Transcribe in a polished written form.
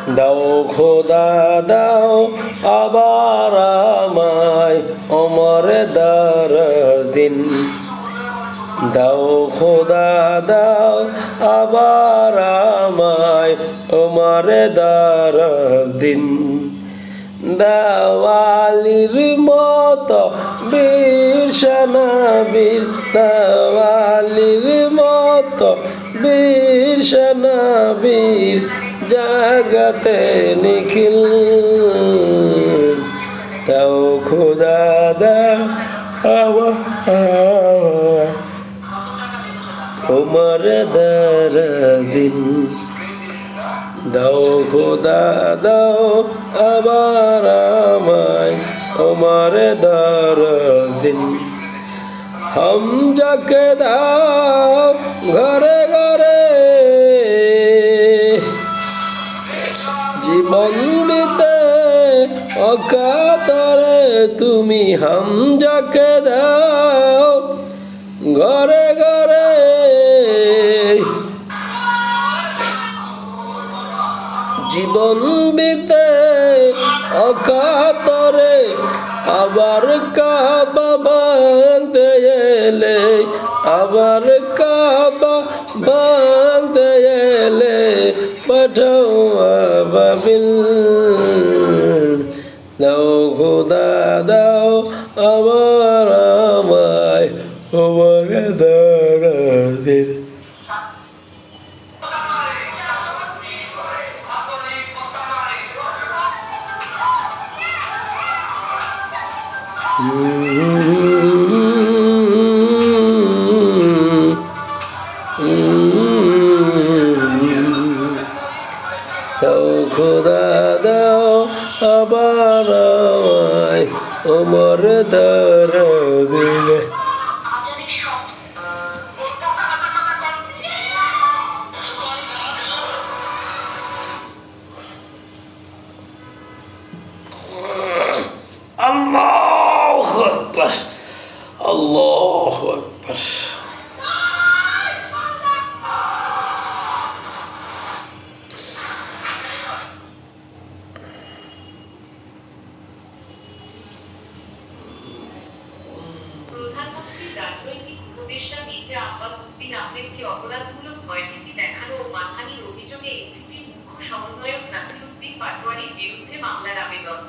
দাও খোদা দাও আবার আমায় ওমরে দারাজ দিন। দাও খোদা দাও আবার আমায় ওমরে দারাজ দিন। দাওয়ালির মতো বীর সেনাবীর, দাওয়ালির মতো বীর সেনাবীর জাগাতে নিখিল। দাও খোদা দাও আমায় ওমরে দারাজ দিন। দাও খোদা দাও আবার আমায় ওমরে দারাজ দিন। হামজাকে দাও ঘরে ঘরে জীবন দিতে অকাতরে তুমি। হামজাকে দাও ঘরে ঘরে জীবন দিতে অকাতরে। আবার কাবা ভাঙতে এলে, আবার কাবা ভাঙতে এলে পাঠাও আবাবিল। দাও খোদা দাও আবার আমায় ওমরে দারাজ দিন। দাও খোদা দাও আবার আমায় ওমরে দারাজ দিন। আল্লাহু আকবার, আল্লাহু আকবার। প্রধানমন্ত্রীর রাজনৈতিক উপদেষ্টা মির্জা আব্বাস উদ্দিন আহমেদকে অপরাধমূলক ভয়ভীতি দেখানো ও মানহানির অভিযোগে এনসিপির মুখ্য সমন্বয়ক নাসির উদ্দিন পাটোয়ারির বিরুদ্ধে মামলার আবেদন।